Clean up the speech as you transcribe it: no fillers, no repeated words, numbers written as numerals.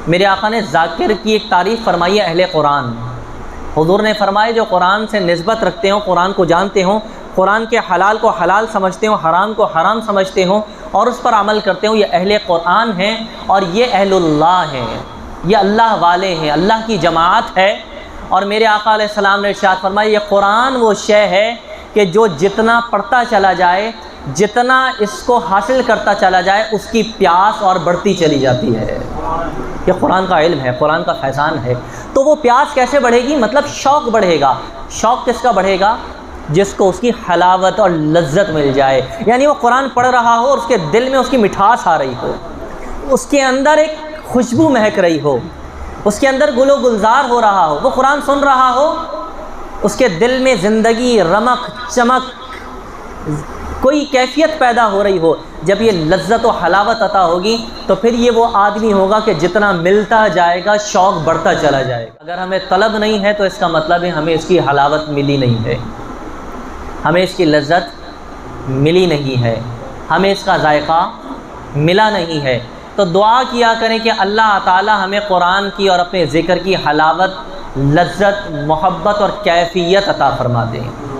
میرے آقا نے ذاکر کی ایک تعریف فرمائی ہے اہل قرآن۔ حضور نے فرمایا جو قرآن سے نسبت رکھتے ہوں، قرآن کو جانتے ہوں، قرآن کے حلال کو حلال سمجھتے ہوں، حرام کو حرام سمجھتے ہوں اور اس پر عمل کرتے ہوں، یہ اہل قرآن ہیں اور یہ اہل اللہ ہیں، یہ اللہ والے ہیں، اللہ کی جماعت ہے۔ اور میرے آقا علیہ السلام نے ارشاد فرمایا یہ قرآن وہ شے ہے کہ جو جتنا پڑھتا چلا جائے، جتنا اس کو حاصل کرتا چلا جائے، اس کی پیاس اور بڑھتی چلی جاتی ہے۔ یہ قرآن کا علم ہے، قرآن کا فیضان ہے۔ تو وہ پیاس کیسے بڑھے گی؟ مطلب شوق بڑھے گا۔ شوق کس کا بڑھے گا؟ جس کو اس کی حلاوت اور لذت مل جائے، یعنی وہ قرآن پڑھ رہا ہو اور اس کے دل میں اس کی مٹھاس آ رہی ہو، اس کے اندر ایک خوشبو مہک رہی ہو، اس کے اندر گل و گلزار ہو رہا ہو، وہ قرآن سن رہا ہو، اس کے دل میں زندگی، رمق، چمک، کوئی کیفیت پیدا ہو رہی ہو۔ جب یہ لذت و حلاوت عطا ہوگی تو پھر یہ وہ آدمی ہوگا کہ جتنا ملتا جائے گا شوق بڑھتا چلا جائے گا۔ اگر ہمیں طلب نہیں ہے تو اس کا مطلب ہے ہمیں اس کی حلاوت ملی نہیں ہے، ہمیں اس کی لذت ملی نہیں ہے، ہمیں اس کا ذائقہ ملا نہیں ہے۔ تو دعا کیا کریں کہ اللہ تعالی ہمیں قرآن کی اور اپنے ذکر کی حلاوت، لذت، محبت اور کیفیت عطا فرما دیں۔